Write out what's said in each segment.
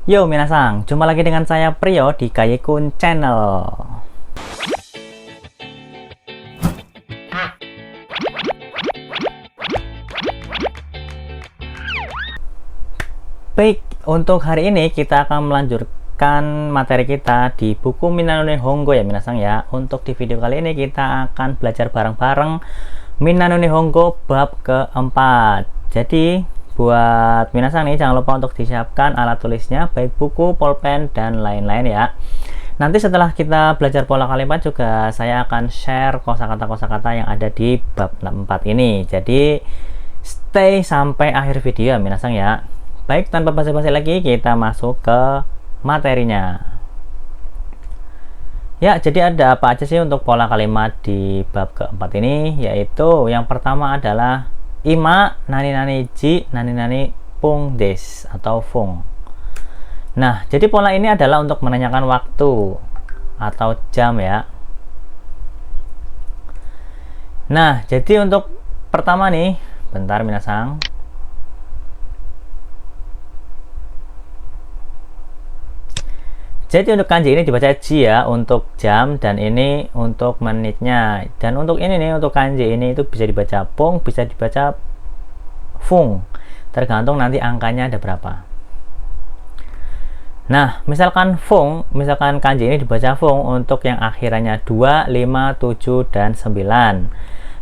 Yo minasang, jumpa lagi dengan saya Priyo di Kayekun Channel. Baik, untuk hari ini kita akan melanjutkan materi kita di buku Minano Nihongo ya minasang ya. Untuk di video kali ini kita akan belajar bareng-bareng Minano Nihongo bab keempat. Jadi buat minasang nih jangan lupa untuk disiapkan alat tulisnya, baik buku, pulpen, dan lain-lain ya. Nanti setelah kita belajar pola kalimat juga saya akan share kosakata-kosakata yang ada di bab 4 ini. Jadi stay sampai akhir video ya minasang ya. Baik, tanpa basa-basi lagi kita masuk ke materinya. Ya, jadi ada apa aja sih untuk pola kalimat di bab keempat ini? Yaitu yang pertama adalah ima nani nani ji nani nani pung des atau fung. Nah, jadi pola ini adalah untuk menanyakan waktu atau jam ya. Nah, jadi untuk pertama nih, bentar minasang. Jadi untuk kanji ini dibaca ji ya untuk jam, dan ini untuk menitnya. Dan untuk ini nih, untuk kanji ini itu bisa dibaca pung, bisa dibaca fung. Tergantung nanti angkanya ada berapa. Nah, misalkan fung, misalkan kanji ini dibaca fung untuk yang akhirannya 2, 5, 7, dan 9.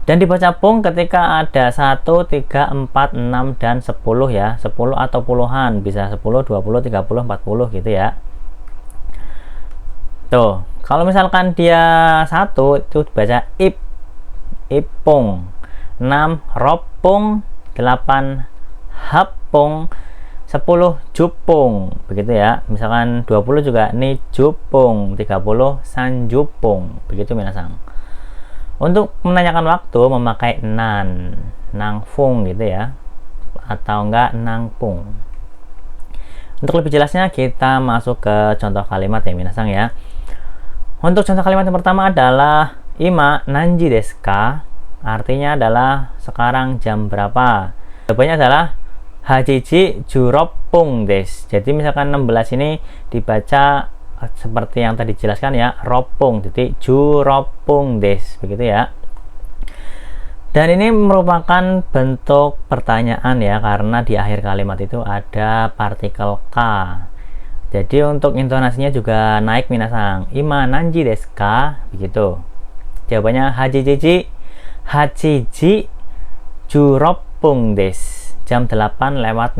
Dan dibaca pung ketika ada 1, 3, 4, 6, dan 10 ya. 10 atau puluhan, bisa 10, 20, 30, 40 gitu ya. Tuh, kalau misalkan dia 1 itu dibaca ipung, 6 ropung, 8 hapung, 10 jupung, begitu ya. Misalkan 20 juga ni jupung, 30 sanjupung, begitu minasang. Untuk menanyakan waktu memakai nangfung gitu ya, atau enggak nangpung. Untuk lebih jelasnya kita masuk ke contoh kalimat ya minasang ya. Untuk contoh kalimat yang pertama adalah ima nanji desu ka, artinya adalah sekarang jam berapa. Jawabannya adalah hajiji juropung des. Jadi misalkan 16 ini dibaca seperti yang tadi dijelaskan ya, ropung, jadi juropung des, begitu ya. Dan ini merupakan bentuk pertanyaan ya, karena di akhir kalimat itu ada partikel ka. Jadi untuk intonasinya juga naik minasang. Ima nanji desu ka? Begitu. Jawabannya hachiji juropung des. Jam 8:16.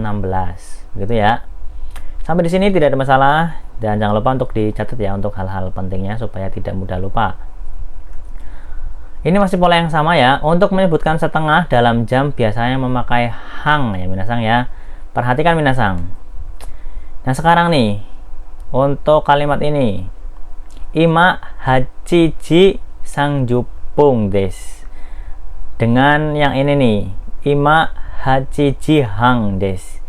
Begitu ya. Sampai di sini tidak ada masalah, dan jangan lupa untuk dicatat ya untuk hal-hal pentingnya supaya tidak mudah lupa. Ini masih pola yang sama ya. Untuk menyebutkan setengah dalam jam biasanya memakai hang ya minasang ya. Perhatikan minasang. Nah sekarang nih, untuk kalimat ini, ima hachiji sangjupung des. Dengan yang ini nih, ima hachiji hang des.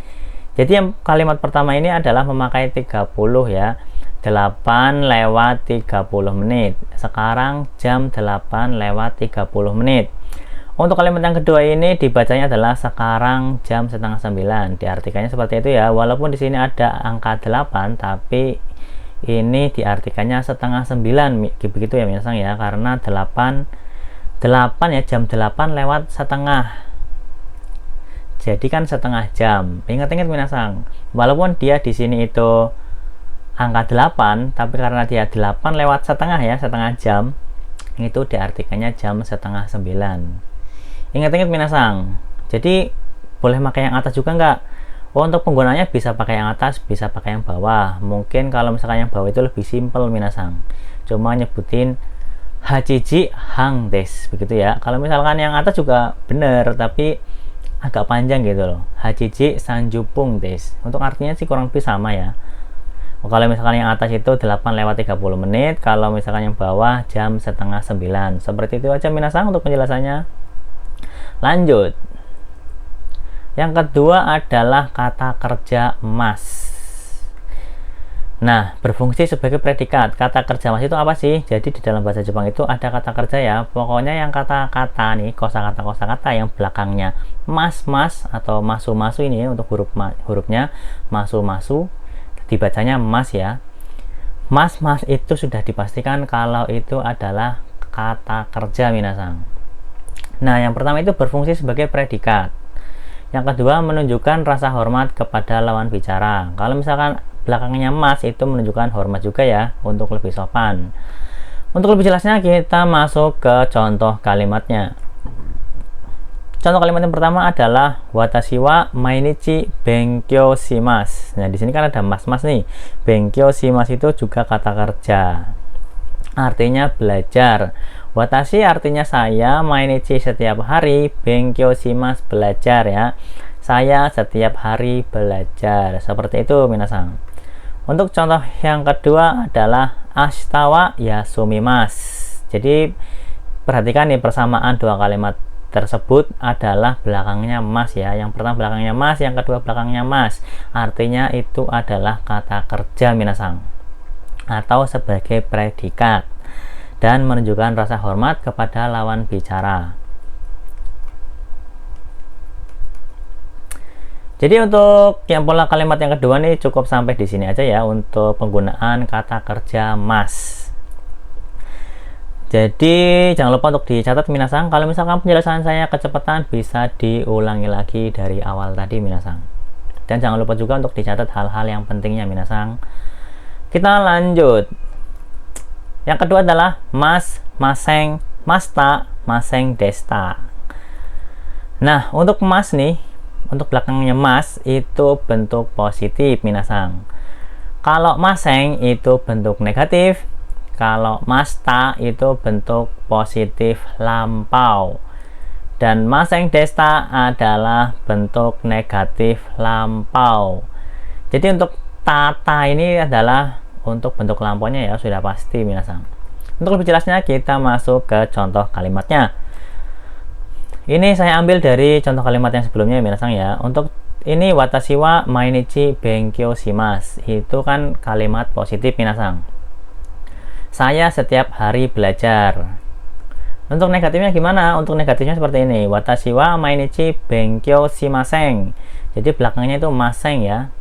Jadi yang kalimat pertama ini adalah memakai 30 ya. 8:30 menit. Sekarang jam 8:30 menit. Untuk kalimat yang kedua ini dibacanya adalah sekarang jam 8:30. Diartikannya seperti itu ya. Walaupun di sini ada angka 8, tapi ini diartikannya 8:30 begitu ya minasang ya. Karena 8 ya, jam 8:30. Jadi kan setengah jam. Ingat-ingat minasang. Walaupun dia di sini itu angka 8, tapi karena dia 8:30 ya, setengah jam, itu diartikannya jam 8:30. Ingat-ingat minasang. Jadi boleh pakai yang atas juga nggak? Untuk penggunanya bisa pakai yang atas, bisa pakai yang bawah. Mungkin kalau misalkan yang bawah itu lebih simple minasang. Cuma nyebutin hachiji hang des, begitu ya. Kalau misalkan yang atas juga bener, tapi agak panjang gitu loh. Hachiji sanjupung des. Untuk artinya sih kurang lebih sama ya. Kalau misalkan yang atas itu 8:30 menit, kalau misalkan yang bawah jam 8:30. Seperti itu aja minasang untuk penjelasannya. Lanjut. Yang kedua adalah kata kerja mas. Nah, berfungsi sebagai predikat. Kata kerja mas itu apa sih? Jadi di dalam bahasa Jepang itu ada kata kerja ya. Pokoknya yang kata-kata nih, kosakata yang belakangnya mas atau masu-masu ini untuk hurufnya masu-masu. dibacanya mas ya. Mas itu sudah dipastikan kalau itu adalah kata kerja minasang. Nah, yang pertama itu berfungsi sebagai predikat. Yang kedua, menunjukkan rasa hormat kepada lawan bicara. Kalau misalkan belakangnya mas, itu menunjukkan hormat juga ya, untuk lebih sopan. Untuk lebih jelasnya, kita masuk ke contoh kalimatnya. Contoh kalimat yang pertama adalah watashi wa mainichi benkyou shimasu. Nah, di sini kan ada mas-mas nih. Benkyou shimasu itu juga kata kerja. Artinya belajar. Watashi artinya saya, mainichi setiap hari, benkyou shimasu belajar ya. Saya setiap hari belajar. Seperti itu minasang. Untuk contoh yang kedua adalah ashita wa yasumimasu. Jadi perhatikan nih persamaan dua kalimat tersebut adalah belakangnya mas ya. Yang pertama belakangnya mas, yang kedua belakangnya mas. Artinya itu adalah kata kerja minasang, atau sebagai predikat, dan menunjukkan rasa hormat kepada lawan bicara. Jadi untuk yang pola kalimat yang kedua nih cukup sampai di sini aja ya untuk penggunaan kata kerja mas. Jadi jangan lupa untuk dicatat minasang. Kalau misalkan penjelasan saya kecepatan, bisa diulangi lagi dari awal tadi minasang. Dan jangan lupa juga untuk dicatat hal-hal yang pentingnya minasang. Kita lanjut. Yang kedua adalah mas, maseng, masta, maseng, desta. Nah, untuk mas nih, untuk belakangnya mas itu bentuk positif minasang. Kalau maseng itu bentuk negatif. Kalau masta itu bentuk positif lampau, dan maseng desta adalah bentuk negatif lampau. Jadi untuk tata ini adalah untuk bentuk lampaunya ya, sudah pasti minasang. Untuk lebih jelasnya kita masuk ke contoh kalimatnya. Ini saya ambil dari contoh kalimat yang sebelumnya minasang ya. Untuk ini watashi wa mainichi benkyou shimasu, itu kan kalimat positif minasang. Saya setiap hari belajar. Untuk negatifnya gimana? Untuk negatifnya seperti ini. Watashi wa mainichi benkyou shimasen. Jadi belakangnya itu maseng ya.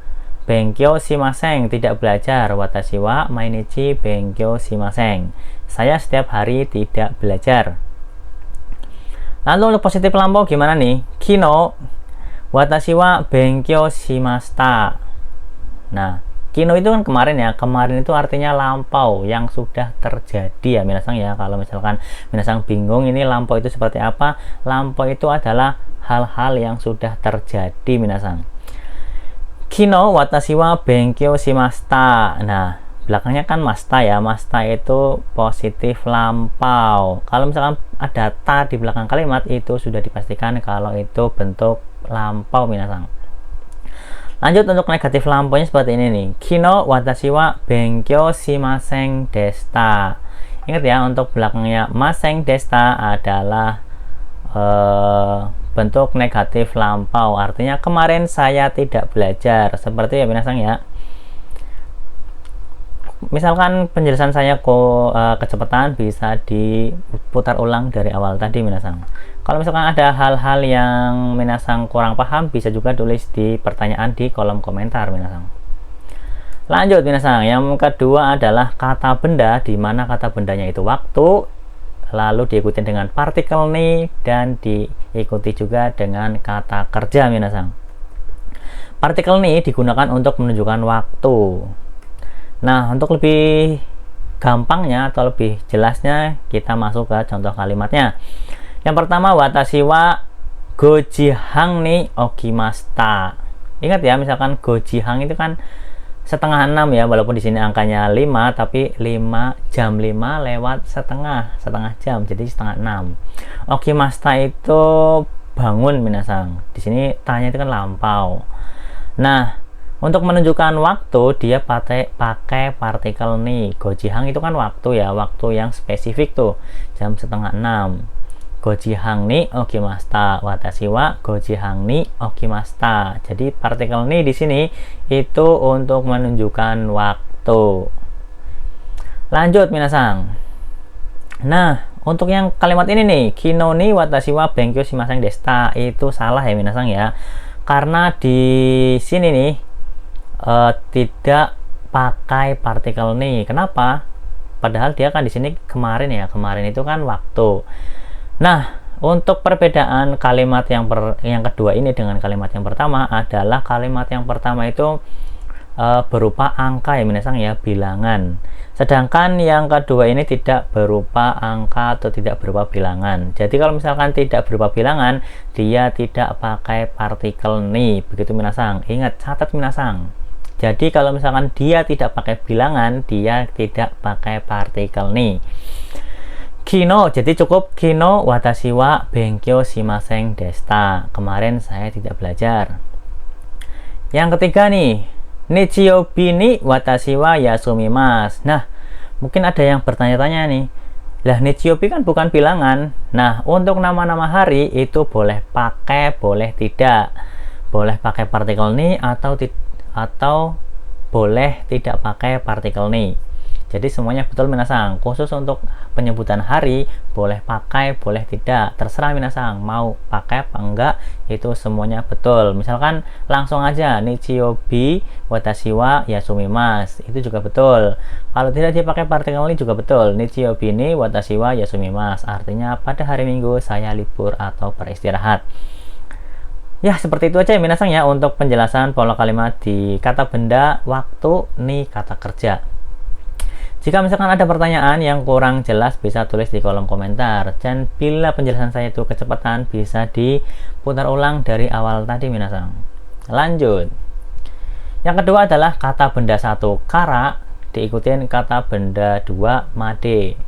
Benkyou shimasen, tidak belajar. Watashi wa mainichi benkyou shimasen. Saya setiap hari tidak belajar. Lalu untuk positif lampau gimana nih? Kino watashi wa benkyou shimashita. Nah, kino itu kan kemarin ya. Kemarin itu artinya lampau yang sudah terjadi ya minasang ya. Kalau misalkan minasang bingung ini lampau itu seperti apa, lampau itu adalah hal-hal yang sudah terjadi minasang. Kino watashi wa benkyou shimashita. Nah, belakangnya kan masta ya. Masta itu positif lampau. Kalau misalkan ada ta di belakang kalimat, itu sudah dipastikan kalau itu bentuk lampau minasang. Lanjut untuk negatif lampaunya seperti ini nih. Kino watashi wa benkyou shimasen desta. Ingat ya, untuk belakangnya maseng desta adalah bentuk negatif lampau. Artinya kemarin saya tidak belajar. Seperti ya minasang ya. Misalkan penjelasan saya kecepatan, bisa diputar ulang dari awal tadi minasang. Kalau misalkan ada hal-hal yang minasang kurang paham, bisa juga tulis di pertanyaan di kolom komentar minasang. Lanjut minasang, yang kedua adalah kata benda, di mana kata bendanya itu waktu, lalu diikuti dengan partikel ni, dan diikuti juga dengan kata kerja minasang. Partikel ni digunakan untuk menunjukkan waktu. Nah, untuk lebih gampangnya atau lebih jelasnya, kita masuk ke contoh kalimatnya. Yang pertama, watashi wa gojihang ni okimashita. Ingat ya, misalkan gojihang itu kan setengah 6 ya, walaupun di sini angkanya 5, tapi 5 lewat setengah jam, jadi setengah 6. Okimashita itu bangun minasang. Di sini tanya itu kan lampau. Nah, untuk menunjukkan waktu, dia pakai partikel ni. Gojihang itu kan waktu ya, waktu yang spesifik tuh, jam setengah 6. Gojihang ni okimashita. Watashi wa gojihang ni okimashita. Jadi partikel ni di sini itu untuk menunjukkan waktu. Lanjut minasang. Nah, untuk yang kalimat ini nih, kino ni watashi wa benkyou shimasen desta, itu salah ya minasang ya. Karena di sini nih tidak pakai partikel ni. Kenapa? Padahal dia kan di sini kemarin ya, kemarin itu kan waktu. Nah, untuk perbedaan kalimat yang kedua ini dengan kalimat yang pertama adalah kalimat yang pertama itu berupa angka ya minasang ya, bilangan. Sedangkan yang kedua ini tidak berupa angka atau tidak berupa bilangan. Jadi kalau misalkan tidak berupa bilangan, dia tidak pakai partikel ni. Begitu minasang. Ingat, catat minasang. Jadi kalau misalkan dia tidak pakai bilangan, dia tidak pakai partikel ni. Kino, jadi cukup kino watashi wa benkyou shimasen deshita. Kemarin saya tidak belajar. Yang ketiga nih, nichiyobi ni watashi wa yasumimasu. Nah, mungkin ada yang bertanya-tanya nih, lah nichiyobi kan bukan bilangan. Nah, untuk nama-nama hari itu boleh pakai, boleh tidak. Boleh pakai partikel ni atau boleh tidak pakai partikel ni. Jadi semuanya betul minasang. Khusus untuk penyebutan hari boleh pakai, boleh tidak. Terserah minasang mau pakai apa enggak, itu semuanya betul. Misalkan langsung aja nichiyobi watashi wa yasumimasu. Itu juga betul. Kalau tidak dipakai partikel ini juga betul. Nichiyobi ni watashi wa yasumimasu. Artinya pada hari Minggu saya libur atau beristirahat. Ya, seperti itu aja ya minasang ya untuk penjelasan pola kalimat di kata benda, waktu, ni kata kerja. Jika misalkan ada pertanyaan yang kurang jelas, bisa tulis di kolom komentar. Dan bila penjelasan saya itu kecepatan, bisa diputar ulang dari awal tadi minasang. Lanjut. Yang kedua adalah kata benda 1 kara, diikutin kata benda 2 made.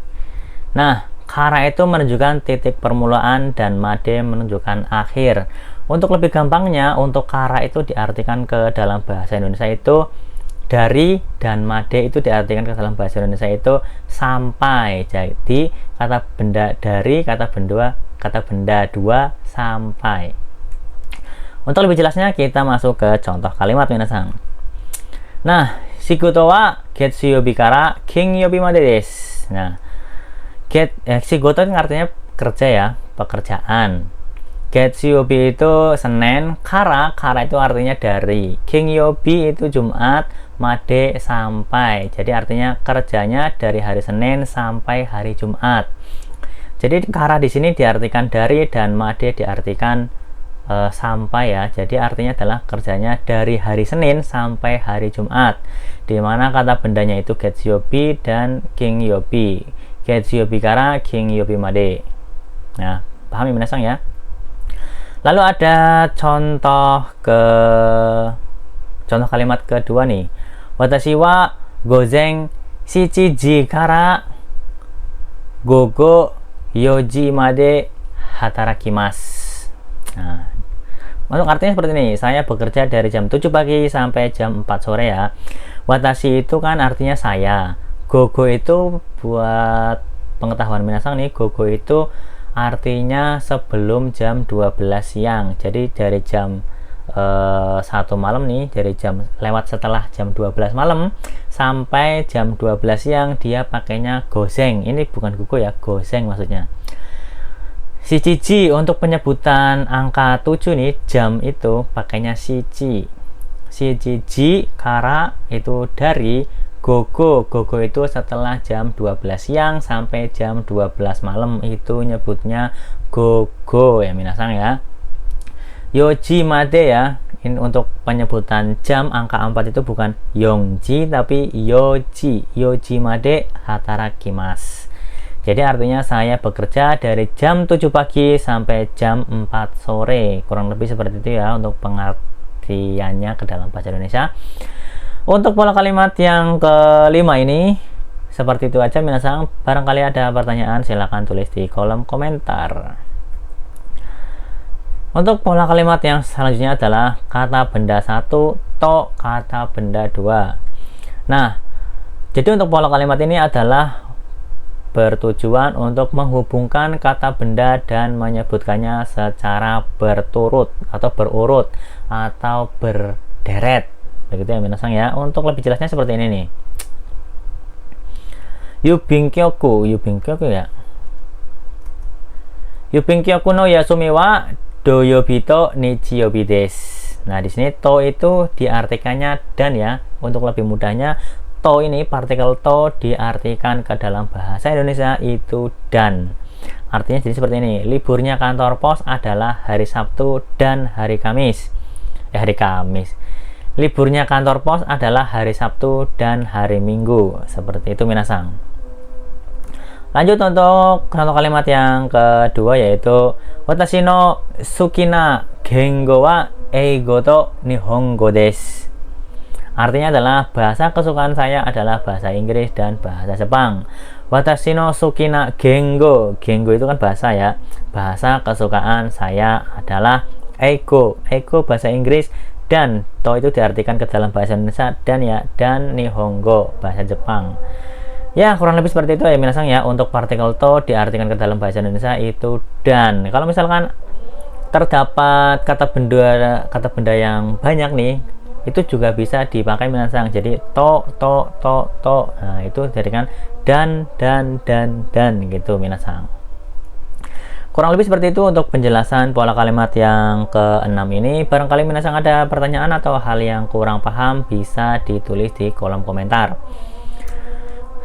Nah, kara itu menunjukkan titik permulaan dan made menunjukkan akhir. Untuk lebih gampangnya, untuk kara itu diartikan ke dalam bahasa Indonesia itu dari, dan made itu diartikan ke dalam bahasa Indonesia itu sampai. Jadi kata benda dari, kata benda 2 sampai. Untuk lebih jelasnya kita masuk ke contoh kalimat minasang. Nah, shigoto wa getsu yobi kara kin yobi made desu. Nah, shigoto itu artinya kerja ya, pekerjaan. Getsu yobi itu Senin, kara itu artinya dari, kin yobi itu Jumat, made sampai. Jadi artinya kerjanya dari hari Senin sampai hari Jumat. Jadi kara di sini diartikan dari dan made diartikan sampai ya. Jadi artinya adalah kerjanya dari hari Senin sampai hari Jumat. Di mana kata bendanya itu getsu yobi dan kin yobi. Getsu yobi kara kin yobi made. Nah, pahami minasang ya. Lalu ada contoh kalimat kedua nih. Watashi wa gozen shichiji kara gogo yoji made hatarakimasu. Nah, masuk artinya seperti ini. Saya bekerja dari jam 7 pagi sampai jam 4 sore ya. Watashi itu kan artinya saya. Gogo itu buat pengetahuan minasang nih, gogo itu artinya sebelum jam 12 siang. Jadi dari jam 1 malam nih, dari jam lewat setelah jam 12 malam sampai jam 12 siang dia pakainya gozeng. Ini bukan gugu ya, gozeng maksudnya. Shichiji untuk penyebutan angka 7 nih, jam itu pakainya shichi. Shichiji kara itu dari, gogo itu setelah jam 12 siang sampai jam 12 malam itu nyebutnya gogo ya minasang ya. Yoji made ya, ini untuk penyebutan jam angka 4 itu bukan yongji tapi yoji made hatarakimasu. Jadi artinya saya bekerja dari jam 7 pagi sampai jam 4 sore. Kurang lebih seperti itu ya untuk pengertiannya ke dalam bahasa Indonesia. Untuk pola kalimat yang kelima ini seperti itu aja minasang. Barangkali ada pertanyaan silahkan tulis di kolom komentar. Untuk pola kalimat yang selanjutnya adalah kata benda 1 to kata benda 2. Nah, jadi untuk pola kalimat ini adalah bertujuan untuk menghubungkan kata benda dan menyebutkannya secara berturut atau berurut atau berderet. Begitu ya minasang ya. Untuk lebih jelasnya seperti ini nih. Yubinkyoku ya. Yubinkyoku no yasumi wa doyobi to nichiyobi desu. Nah, di sini to itu diartikannya dan ya. Untuk lebih mudahnya, to ini, partikel to diartikan ke dalam bahasa Indonesia itu dan. Artinya jadi seperti ini, liburnya kantor pos adalah hari Sabtu dan hari Kamis. Hari Kamis. Liburnya kantor pos adalah hari Sabtu dan hari Minggu. Seperti itu minasang. Lanjut untuk contoh kalimat yang kedua yaitu Watashi no sukina gengo wa eigo to nihongo desu. Artinya adalah bahasa kesukaan saya adalah bahasa Inggris dan bahasa Jepang. Watashi no sukina gengo. Gengo itu kan bahasa ya. Bahasa kesukaan saya adalah eigo. Eigo bahasa Inggris dan to itu diartikan ke dalam bahasa Indonesia dan ya dan nihongo bahasa Jepang. Ya, kurang lebih seperti itu ya minasang ya. Untuk partikel to diartikan ke dalam bahasa Indonesia itu dan. Kalau misalkan terdapat kata benda yang banyak nih, itu juga bisa dipakai minasang. Jadi to. Nah, itu diartikan dan gitu minasang. Kurang lebih seperti itu untuk penjelasan pola kalimat yang ke-6 ini. Barangkali minasang ada pertanyaan atau hal yang kurang paham bisa ditulis di kolom komentar.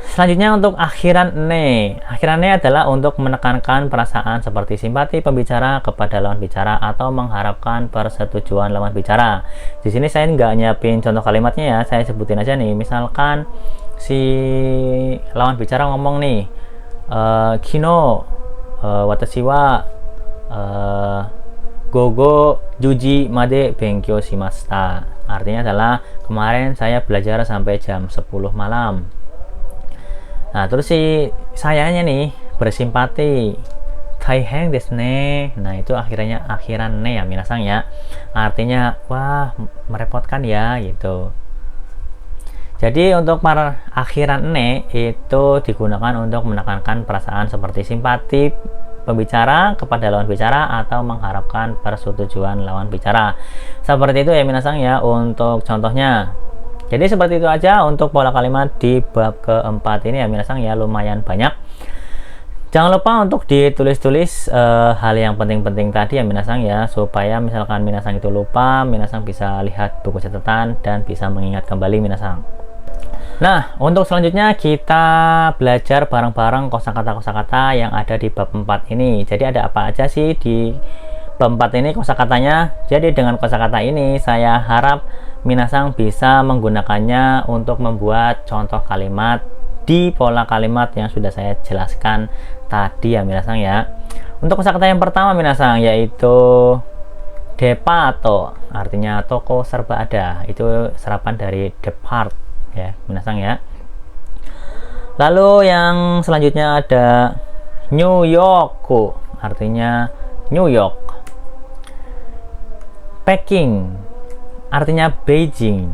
Selanjutnya untuk akhiran ne. Akhiran ne adalah untuk menekankan perasaan seperti simpati pembicara kepada lawan bicara atau mengharapkan persetujuan lawan bicara. Di sini saya nggak nyiapin contoh kalimatnya ya, saya sebutin aja nih. Misalkan si lawan bicara ngomong nih, Kino watashi wa gogo juji made benkyou shimashita. Artinya adalah kemarin saya belajar sampai jam 10 malam. Nah, terus si sayanya nih bersimpati. Taiheng desu ne. Nah, itu akhiran ne ya minasang ya. Artinya wah, merepotkan ya gitu. Jadi untuk para akhiran ne itu digunakan untuk menekankan perasaan seperti simpati pembicara kepada lawan bicara atau mengharapkan persetujuan lawan bicara. Seperti itu ya minasang ya untuk contohnya. Jadi seperti itu aja untuk pola kalimat di bab keempat ini ya minasang ya, lumayan banyak. Jangan lupa untuk ditulis-tulis hal yang penting-penting tadi ya minasang ya, supaya misalkan minasang itu lupa, minasang bisa lihat buku catatan dan bisa mengingat kembali minasang. Nah, untuk selanjutnya kita belajar bareng-bareng kosakata-kosakata yang ada di bab 4 ini. Jadi ada apa aja sih di bab 4 ini kosakatanya? Jadi dengan kosakata ini saya harap minasang bisa menggunakannya untuk membuat contoh kalimat di pola kalimat yang sudah saya jelaskan tadi ya minasang ya. Untuk kosakata yang pertama minasang yaitu depato, artinya toko serba ada. Itu serapan dari depart ya minasang ya. Lalu yang selanjutnya ada New York, artinya New York. Peking artinya Beijing.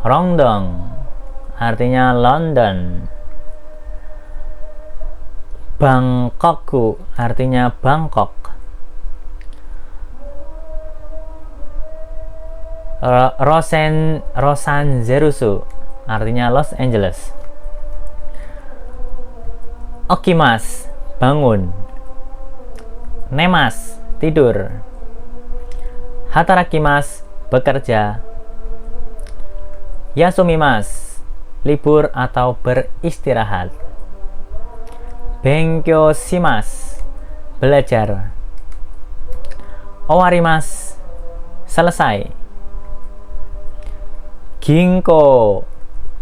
Rongdong artinya London. Bangkok artinya Bangkok. Rosanzerusu artinya Los Angeles. Okimas bangun. Nemas tidur. Hatarakimas bekerja. Yasumimas libur atau beristirahat. Benkyou shimasu belajar. Owarimasu selesai. Ginko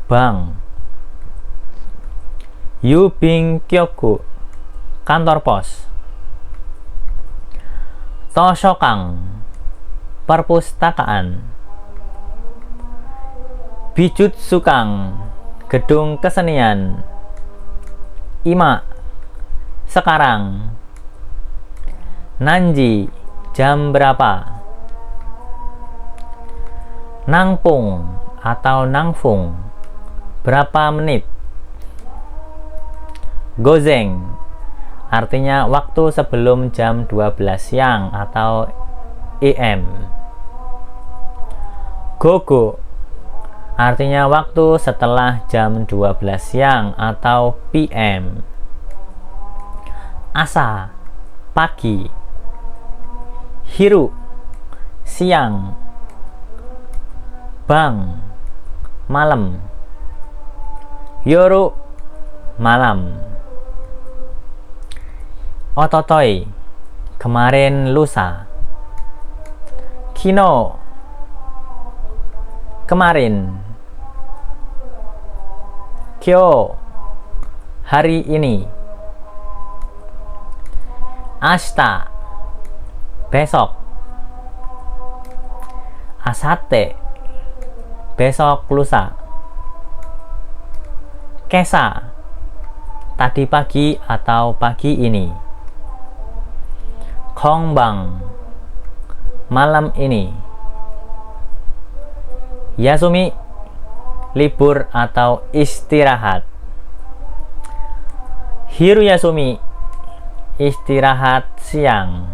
bank. Yubinkyoku kantor pos. Toshokan perpustakaan. Bijutsukan gedung kesenian. Ima sekarang. Nanji jam berapa. Nangpung atau nangfung berapa menit. Gozeng artinya waktu sebelum jam 12 siang atau AM. Gogo artinya waktu setelah jam 12 siang atau PM. Asa pagi. Hiru siang. Bang, malam. Yoru, malam. Ototoi, kemarin, lusa. Kino, kemarin. Kyo, hari ini. Ashita, besok. Asate, besok lusa. Kesa, tadi pagi atau pagi ini. Kongbang, malam ini. Yasumi, libur atau istirahat. Hiru yasumi, istirahat siang.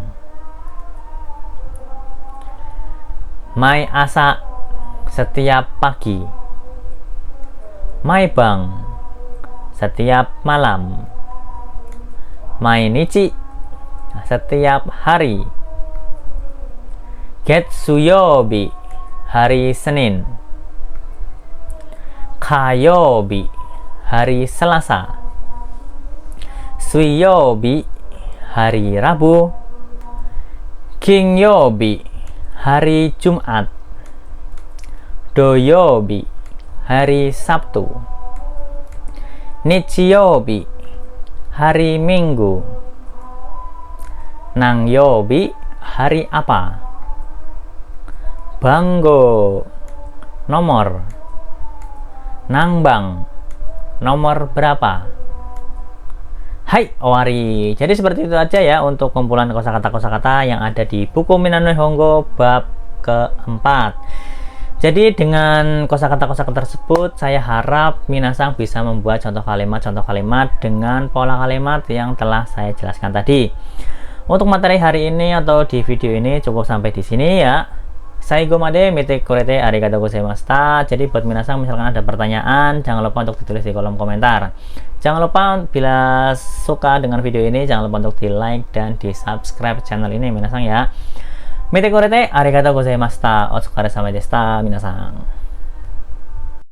Mai asa, setiap pagi. Mai bang, setiap malam. Mai nichi, setiap hari. Getsuyobi, hari Senin. Kayobi, hari Selasa. Suiyobi, hari Rabu. Kingyobi, hari Jumat. Doyobi, hari Sabtu. Nichiyobi, hari Minggu. Nangyobi, hari apa? Banggo, nomor. Nangbang, nomor berapa? Hai, owari. Jadi seperti itu aja ya untuk kumpulan kosakata-kosakata yang ada di buku Minano Nihongo bab keempat. Jadi dengan kosakata-kosakata tersebut, saya harap minasang bisa membuat contoh kalimat dengan pola kalimat yang telah saya jelaskan tadi. Untuk materi hari ini atau di video ini cukup sampai di sini ya. Saigo made mite kurete arigatou gozaimashita. Jadi buat minasang misalkan ada pertanyaan, jangan lupa untuk ditulis di kolom komentar. Jangan lupa bila suka dengan video ini, jangan lupa untuk di like dan di subscribe channel ini minasang ya. Mite kurete arigatou gozaimashita. Otsukare sama deshita minasang.